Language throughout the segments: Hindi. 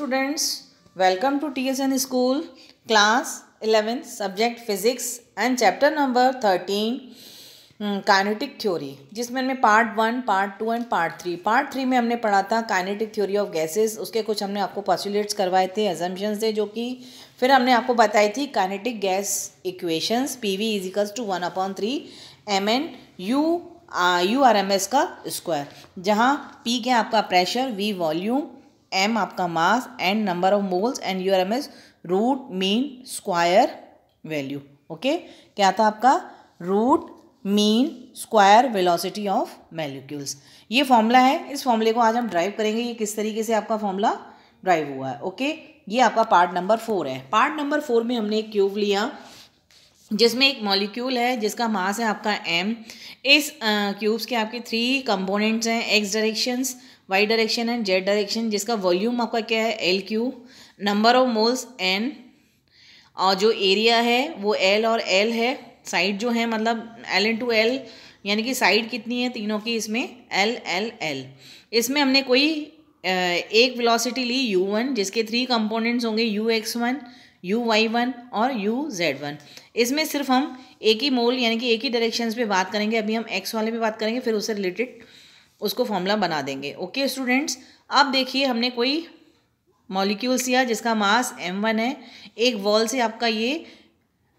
students, welcome to TSN School, class 11, subject physics and chapter number 13, kinetic theory, जिसमें हमने part 1, part 2 and part 3। Part 3 में हमने पढ़ा था काइनेटिक थ्योरी ऑफ गैसेस। उसके कुछ हमने आपको पोस्टुलेट्स करवाए थे, अजम्पशंस थे, जो कि फिर हमने आपको बताई थी kinetic gas equations, PV = 1/3 mn URMS का स्क्वायर, जहाँ P क्या आपका प्रेशर, V वॉल्यूम, M आपका mass and number of moles and URMS root mean square value. Okay, क्या था आपका root mean square velocity of molecules. ये फॉर्मूला है, इस फॉर्मूले को आज हम ड्राइव करेंगे। ये किस तरीके से आपका फॉर्मूला ड्राइव हुआ है। ओके, ये आपका पार्ट नंबर 4 है। पार्ट नंबर 4 में हमने एक क्यूब लिया जिसमें एक मॉलिक्यूल है जिसका मास है आपका m। इस क्यूब्स के आपके 3 कंपोनेंट्स हैं, x directions, y direction and z direction, जिसका वॉल्यूम आपका क्या है L3, number of moles n, और जो एरिया है वो L और L है। साइड जो है मतलब L × L, यानी कि साइड कितनी है तीनों की इसमें L L L। इसमें हमने कोई एक वेलोसिटी ली u1, जिसके 3 कंपोनेंट्स होंगे ux1, uy1 और uz1। इसमें सिर्फ हम एक ही मोल यानी कि एक ही डायरेक्शंस पे बात करेंगे। अभी हम x वाले पे बात करेंगे, फिर उससे रिलेटेड उसको फॉर्मूला बना देंगे। ओके स्टूडेंट्स, अब देखिए हमने कोई मॉलिक्यूल्स लिया जिसका मास m1 है। एक वॉल से आपका ये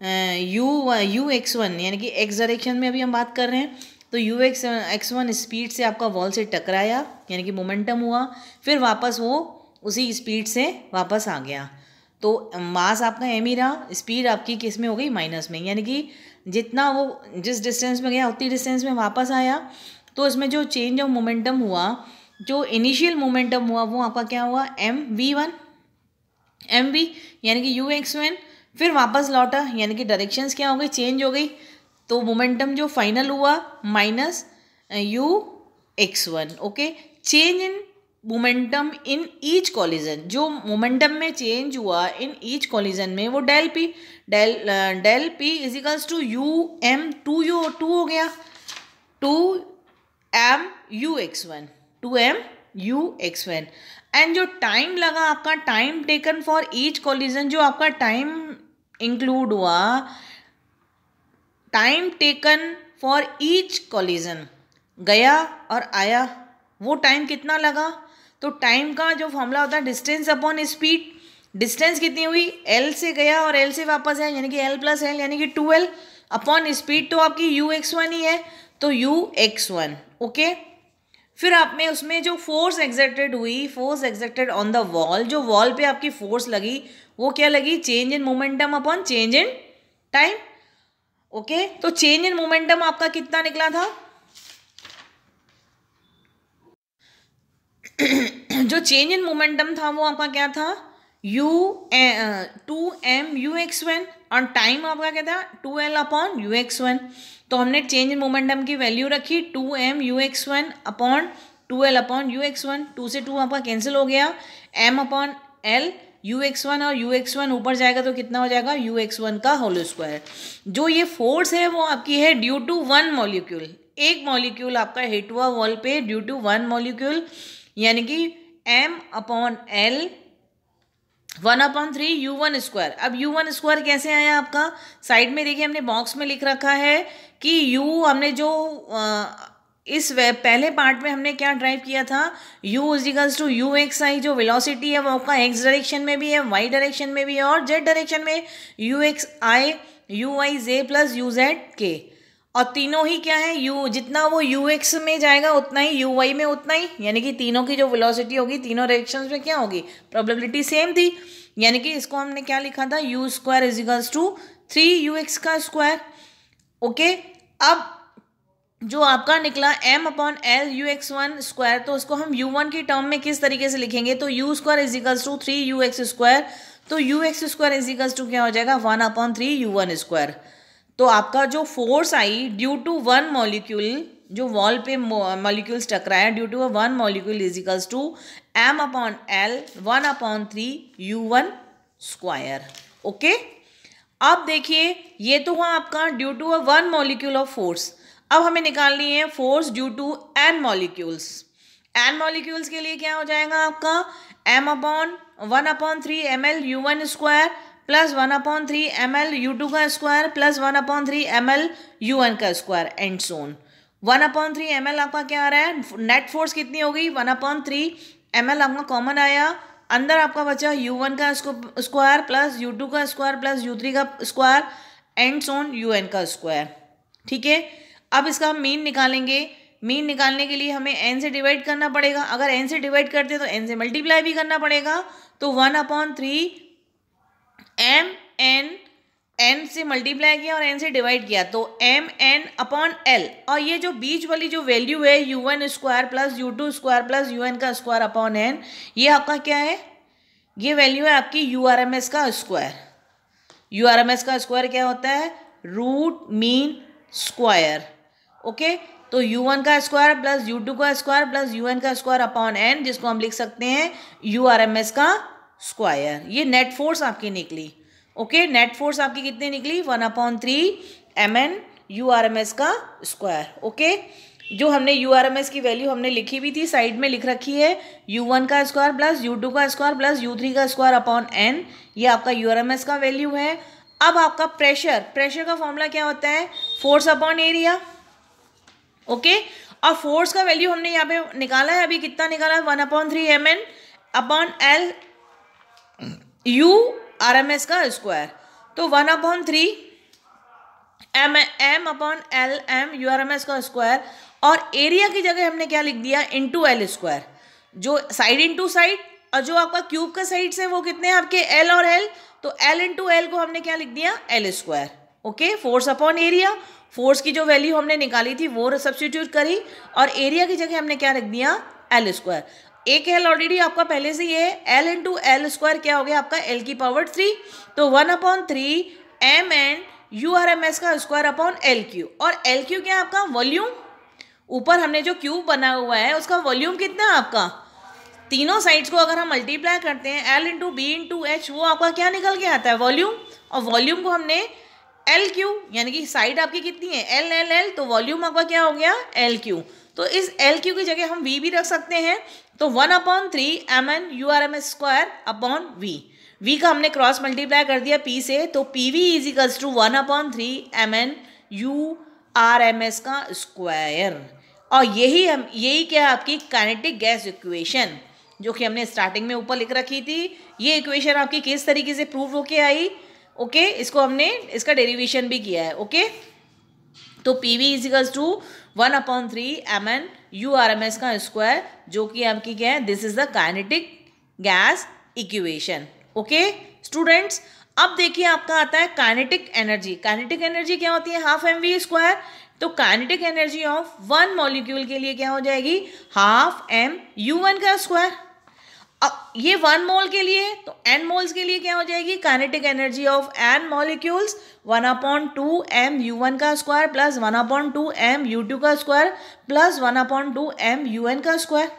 ux1 यानी कि x डायरेक्शन में अभी हम बात कर रहे हैं, तो ux1 स्पीड से आपका वॉल से टकराया, यानी कि मोमेंटम हुआ, फिर वापस वो उसी स्पीड से वापस आ गया। तो मास आपका m ही रहा, स्पीड आपकी किस में हो गई, माइनस में, यानी कि जितना वो जिस डिस्टेंस में गया उतनी डिस्टेंस में वापस आया। तो इसमें जो चेंज ऑफ मोमेंटम हुआ, जो इनिशियल मोमेंटम हुआ, वो आपका क्या हुआ mv यानी कि ux1, फिर वापस लौटा, यानी कि डायरेक्शंस क्या हो गई, चेंज हो गई। तो मोमेंटम जो फाइनल हुआ minus ux1। Okay, change in momentum in each collision, जो मोमेंटम में चेंज हुआ इन ईच कॉलिजन में, वो डेल p = u(m)2 हो गया, 2m(ux1) एंड जो टाइम लगा आपका, time taken for each collision, जो आपका टाइम इंक्लूड हुआ, time taken for each collision, गया और आया, वो टाइम कितना लगा। तो टाइम का जो फॉर्मूला होता है डिस्टेंस अपॉन स्पीड। डिस्टेंस कितनी हुई, L से गया और L से वापस आया, यानी कि L + L यानी कि 2L अपॉन स्पीड, तो आपकी ux1 ही है, तो ux1। ओके, फिर आप में उसमें जो फोर्स एग्जर्टेड हुई, force exerted on the wall, जो वॉल पे आपकी फोर्स लगी वो क्या लगी, change in momentum upon change in time. Okay, तो चेंज इन मोमेंटम आपका कितना निकला था जो चेंज इन मोमेंटम था वो आपका क्या था, 2m(ux1) और टाइम आपका क्या था 2L/ux1। तो हमने चेंज इन मोमेंटम की वैल्यू रखी 2m(ux1)/2L/ux1। 2 से 2 आपका कैंसिल हो गया, m/L ux1 और ux1 ऊपर जाएगा तो कितना हो जाएगा, ux1 का होल स्क्वायर। जो ये फोर्स है वो आपकी है ड्यू टू वन मॉलिक्यूल, एक मॉलिक्यूल आपका हिट हुआ वॉल पे ड्यू टू वन मॉलिक्यूल, यानी कि m/L 1/3 u1²। अब u1² कैसे आया आपका, साइड में देखिए हमने बॉक्स में लिख रखा है कि u हमने जो इस पहले पार्ट में हमने क्या ड्राइव किया था, u = ux(i), जो वेलोसिटी है वो आपका x डायरेक्शन में भी है, y डायरेक्शन में भी है और z डायरेक्शन में uxi uij + uzk, और तीनों ही क्या है, u जितना वो ux में जाएगा उतना ही uy में उतना ही, यानी कि तीनों की जो वेलोसिटी होगी तीनों डायरेक्शंस में क्या होगी, प्रोबेबिलिटी सेम थी, यानी कि इसको हमने क्या लिखा था, u² = 3ux²। ओके, अब जो आपका निकला m/L ux1², तो उसको हम u1 की टर्म में किस तरीके से लिखेंगे, तो u² = 3ux², तो ux² क्या हो जाएगा 1/3 u1²। तो आपका जो फोर्स आई ड्यू टू वन मॉलिक्यूल, जो वॉल पे मॉलिक्यूल्स टकराया due to one molecule = m/L 1/3 u1²। Okay, अब देखिए ये तो हुआ आपका due to one molecule of force. अब हमें निकालनी है force due to n molecules. N molecules के लिए क्या हो जाएगा आपका m/1/3 ml U1 plus 1/3 ml U2 का स्क्वायर प्लस 1/3 ml UN का स्क्वायर एंड सोन। 1/3 ml आपका क्या आ रहा है, नेट फोर्स कितनी होगी 1/3 ml आपका कॉमन आया, अंदर आपका बचा U1 का स्क्वायर प्लस U2 का स्क्वायर प्लस U3 का स्क्वायर एंड सोन UN का स्क्वायर। ठीक है, अब इसका हम मीन निकालेंगे। मीन निकालने के लिए हमें n से डिवाइड करना पड़ेगा, अगर n से डिवाइड करते हैं तो n से मल्टीप्लाई भी करना पड़ेगा, तो 1/3 mn, n से मल्टीप्लाई किया और n से डिवाइड किया तो mn/l, और ये जो बीच वाली जो वैल्यू है U1 square plus U2 square plus UN का स्क्वायर अपॉन n, ये आपका क्या है, ये वैल्यू है आपकी URMS का स्क्वायर। URMS का स्क्वायर क्या होता है, रूट मीन स्क्वायर। ओके, तो U1 का स्क्वायर प्लस U2 का स्क्वायर प्लस UN का स्क्वायर अपॉन n, जिसको हम लिख सकते हैं URMS का स्क्वायर। ये नेट फोर्स आपकी निकली। ओके, नेट फोर्स आपकी कितनी निकली 1/3 mn URMS का स्क्वायर। ओके, जो हमने URMS की वैल्यू हमने लिखी भी थी, साइड में लिख रखी है U1 का स्क्वायर प्लस U2 का स्क्वायर प्लस U3 का स्क्वायर अपॉन n, ये आपका URMS का वैल्यू है। अब आपका प्रेशर, प्रेशर का फॉर्मूला क्या होता है, फोर्स अपॉन एरिया। ओके, और फोर्स का वैल्यू हमने यहाँ पे निकाला है, अभी कितना निकाला है 1/3 mn अपॉन l URMS का स्क्वायर, तो 1/3 m upon l m URMS का स्क्वायर, और एरिया की जगह हमने क्या लिख दिया इंटू एल स्क्वायर, जो साइड इंटू साइड, और जो आपका क्यूब का साइड से वो कितने हैं आपके l और l, तो l इंटू एल को हमने क्या लिख दिया L square. Okay, force upon area, force की जो वैल्यू हमने निकाली थी वो सब्स्टिट्यूट करी, और एरिया की जगह हमने क्या रख दिया एल स्क्वायर। एक एल ऑलरेडी आपका पहले से ये एल इंटू एल स्क्वायर क्या हो गया आपका एल की पावर 3, तो 1/3 mn URMS का स्क्वायर अपॉन एल क्यू, और एल क्यू क्या है आपका वॉल्यूम, ऊपर हमने जो क्यूब बना हुआ है उसका वॉल्यूम कितना है आपका, तीनों साइड्स को अगर हम मल्टीप्लाई करते हैं l into b into h, वो आपका क्या निकल के आता है वॉल्यूम, और वॉल्यूम को हमने एल क्यू, यानी कि साइड आपकी कितनी है एल एल एल, तो वॉल्यूम आपका क्या हो गया एल क्यू, तो इस एल क्यू की जगह हम वी भी रख सकते हैं, तो 1/3 mn URMS square upon v, v का हमने क्रॉस मल्टीप्लाई कर दिया पी से, तो p we is equals to 1/3 mn URMS का स्क्वायर। और यही क्या आपकी काइनेटिक गैस इक्वेशन, जो कि हमने स्टार्टिंग में ऊपर लिख रखी थी, ये इक्वेशन आपकी किस तरीके से प्रूव होके आई। ओके, इसको हमने इसका डेरिवेशन भी किया है। ओके, तो p we is equals to 1/3 mn URMS का स्क्वायर, जो कि आपकी क्या है, this is the kinetic gas equation. Okay students, अब देखिए आपका आता है काइनेटिक एनर्जी। काइनेटिक एनर्जी क्या होती है, हाफ एम वी स्क्वायर, तो kinetic energy of one molecule के लिए क्या हो जाएगी हाफ m U1 का स्क्वायर। अब ये 1 मोल के लिए, तो n मोल्स के लिए क्या हो जाएगी kinetic energy of n molecules 1/2 m U1 का स्क्वायर प्लस 1/2 m U2 का स्क्वायर प्लस 1/2 m UN का स्क्वायर।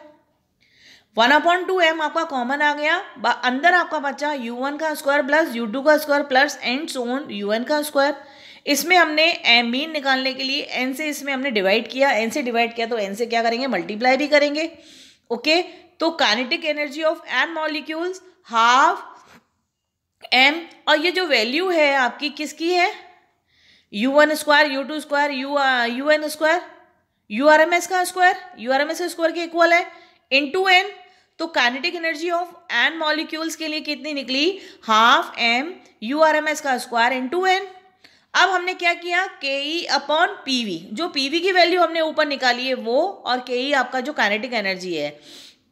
1/2 m आपका कॉमन आ गया, अंदर आपका बचा U1 का स्क्वायर प्लस U2 का square plus and so on UN का स्क्वायर। इसमें हमने मीन निकालने के लिए n से इसमें हमने डिवाइड किया, n से डिवाइड किया तो n से क्या करेंगे मल्टीप्लाई भी करेंगे। ओके, तो kinetic energy of n molecules half m, और ये जो वैल्यू है आपकी किसकी है U1 square U2 square UN square URMS का स्क्वायर, URMS का स्क्वायर के इक्वल है इनटू n। तो kinetic energy of n molecules के लिए कितनी निकली हाफ m URMS का स्क्वायर इनटू n। अब हमने क्या किया के अपॉन पी वी, जो पी वी की वैल्यू हमने ऊपर निकाली है वो, और के आपका जो काइनेटिक एनर्जी है,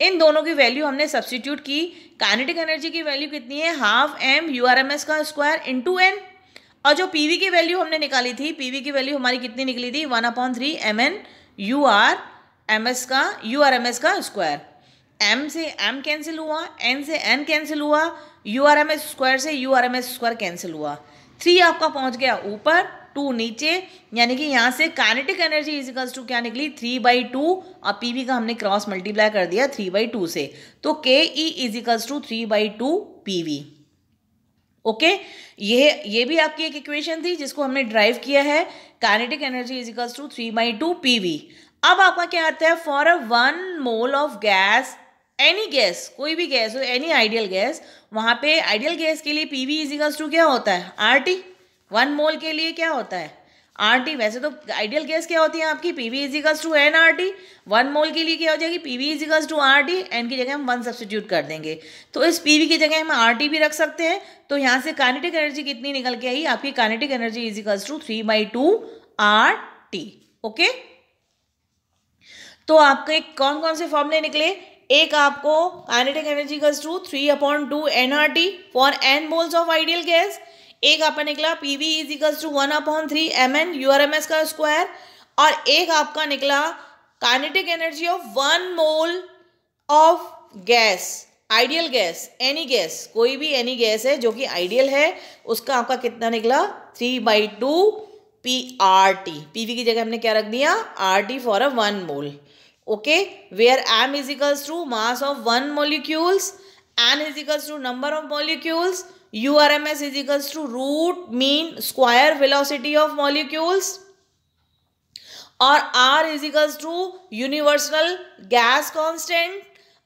इन दोनों की वैल्यू हमने सब्स्टिट्यूट की। काइनेटिक एनर्जी की वैल्यू कितनी है हाफ m URMS का स्क्वायर इनटू n, और जो पी वी की वैल्यू हमने निकाली थी, पी वी की वैल्यू हमारी कितनी निकली थी 1/3 mn URMS का स्क्वायर। m से m कैंसिल हुआ, n से n कैंसिल हुआ, URMS स्क्वायर से URMS स्क्वायर कैंसिल हुआ, 3 आपका पहुंच गया ऊपर 2 नीचे, यानी कि यहाँ से kinetic energy is equals to क्या निकली 3/2, और पीवी का हमने क्रॉस मल्टीप्लाई कर दिया 3/2 से, तो K E is equals to 3/2 PV. ओके, ये भी आपकी एक इक्वेशन थी जिसको हमने ड्राइव किया है, kinetic energy is equals to 3/2 PV. अब आपका क्या आता है, for a 1 mole of gas, any gas, कोई भी गैस हो, एनी आइडियल गैस, वहाँ पे आइडियल गैस के लिए पी वी इजिकल्स टू क्या होता है, आर टी। 1 मोल के लिए क्या होता है, आर टी। वैसे तो आइडियल गैस क्या होती है आपकी, p v is equals to n r t. 1 mole के लिए क्या हो जाएगी, p v is equals to r t, n की जगह हम 1 सब्सटीट्यूट कर देंगे, तो इस पी वी की जगह हम आर टी भी रख सकते हैं। तो यहाँ से काइनेटिक एनर्जी कितनी निकल के आई, आपकी kinetic energy equals to 3/2 R T. Okay, तो आपके कौन कौन से फॉर्मूले निकले, एक आपको kinetic energy equals to 3/2 nRT for n moles of ideal gas, एक आपका निकला P we is equals to 1/3 mn URMS का स्क्वायर, और एक आपका निकला kinetic energy of 1 mole of gas, ideal gas, any gas, कोई भी एनी गैस है जो कि आइडियल है, उसका आपका कितना निकला 3/2 PRT। पीवी की जगह हमने क्या रख दिया, RT for a 1 mole. Okay, where m is equals to mass of 1 molecules, n is equals to number of molecules, URMS is equals to root mean square velocity of molecules, और R is equals to universal gas constant,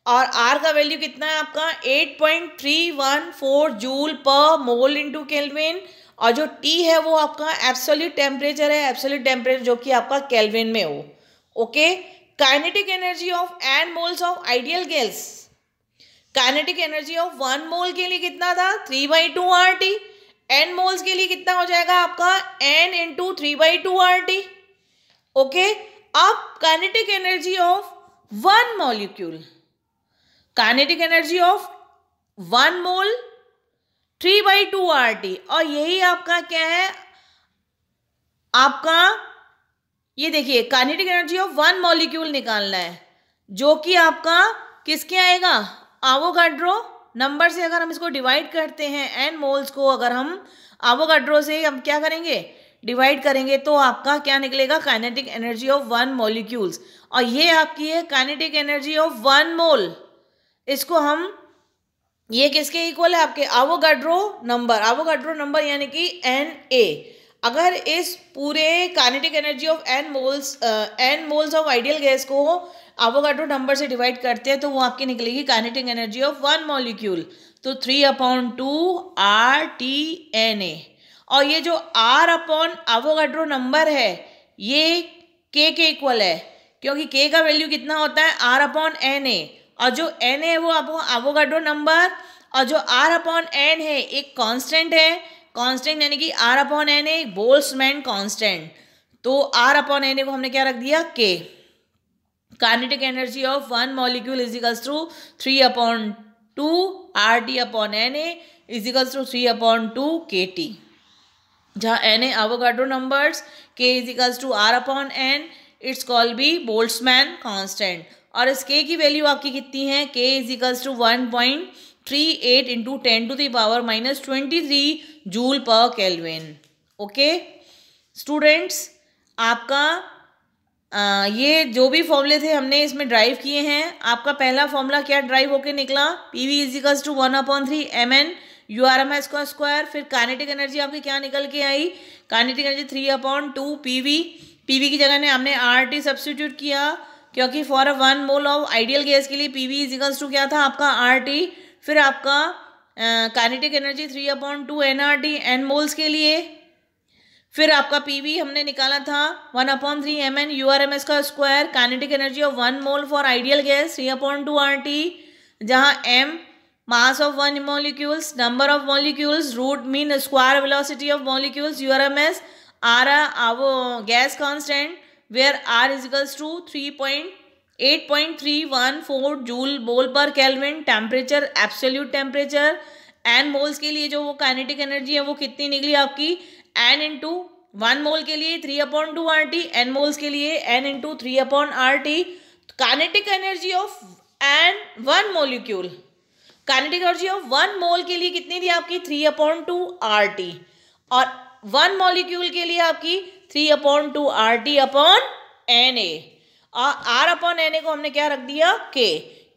और R का वैल्यू कितना है आपका 8.314 जूल पर मोल इंटू केल्विन, और जो T है वो आपका एब्सोल्यूट टेम्परेचर है, एब्सोल्यूट टेम्परेचर जो कि आपका केल्विन में हो। Okay, kinetic energy of n moles of ideal gas, kinetic energy of 1 mole के लिए कितना था 3/2 RT, n मोल्स के लिए कितना हो जाएगा आपका n इंटू 3/2 RT। ओके, अब kinetic energy of 1 molecule, kinetic energy of 1 mole 3/2 RT, और यही आपका क्या है, आपका ये देखिए काइनेटिक एनर्जी ऑफ 1 मॉलिक्यूल निकालना है, जो कि आपका किसके आएगा, एवोगाड्रो नंबर से अगर हम इसको डिवाइड करते हैं, n मोल्स को अगर हम एवोगाड्रो से हम क्या करेंगे, डिवाइड करेंगे, तो आपका क्या निकलेगा, काइनेटिक एनर्जी ऑफ 1 मॉलिक्यूल्स, और ये आपकी है काइनेटिक एनर्जी ऑफ 1 मोल। इसको हम, ये किसके इक्वल है, आपके एवोगाड्रो नंबर, एवोगाड्रो नंबर यानी कि Na। अगर इस पूरे kinetic energy of n moles of ideal gas को एवोगाड्रो नंबर से डिवाइड करते हैं, तो वो आपकी निकलेगी काइनेटिक एनर्जी ऑफ 1 मॉलिक्यूल, तो 3/2 RTNA। और ये जो R अपॉन एवोगाड्रो नंबर है ये K के इक्वल है, क्योंकि K का वैल्यू कितना होता है R/NA, और जो N है वो आपको एवोगाड्रो नंबर, और जो R/N है एक कांस्टेंट है, कांस्टेंट यानी कि R/NA एक बोल्ट्जमैन कांस्टेंट, तो R/NA को हमने क्या रख दिया K। Kinetic energy of 1 molecule is equals to 3/2 RT/NA is equals to 3/2 KT, जहाँ Na Avogadro numbers, K is equals to R/N, it's called be Boltzmann constant, और इस K की वैल्यू आपकी कितनी है, K is equals to 1.38 into 10⁻⁻23 joule per kelvin. Okay students, आपका ये जो भी फॉर्मूले थे हमने इसमें ड्राइव किए हैं। आपका पहला फॉर्मूला क्या ड्राइव होके निकला, P we is equals to 1/3 mn URMS का स्क्वायर, फिर काइनेटिक एनर्जी आपकी क्या निकल के आई, काइनेटिक एनर्जी 3/2 पीवी, पीवी की जगह ने हमने RT सब्स्टिट्यूट किया, क्योंकि for a 1 mole of ideal gas के लिए पीवी इज इक्वल्स टू क्या था आपका RT, फिर आपका kinetic energy 3/2 nRT n moles के लिए, फिर आपका पीवी हमने निकाला था 1/3 mn URMS का square, kinetic energy of 1 mole for ideal gas 3/2 RT, जहाँ m mass of 1 molecules, number of molecules, root mean square velocity of molecules URMS, R वो gas constant, where R is equals to 8.314 joule mole per kelvin, temperature absolute temperature, n moles के लिए जो वो काइनेटिक एनर्जी है वो कितनी निकली आपकी n इंटू 1 मोल के लिए 3/2 RT, n मोल्स के लिए n into 3/RT। Kinetic energy of n 1 molecule, kinetic energy of 1 mole के लिए कितनी थी आपकी 3/2 RT, और 1 मॉलिक्यूल के लिए आपकी 3/2 RT/NA, और R/NA को हमने क्या रख दिया K,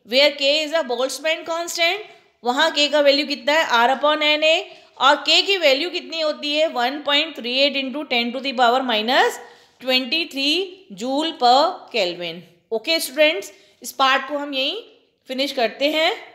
where K is a Boltzmann constant, वहाँ K का वैल्यू कितना है R/NA, और K की वैल्यू कितनी होती है 1.38 into 10⁻⁻ 23 joule per kelvin. Okay students, इस पार्ट को हम यहीं फिनिश करते हैं।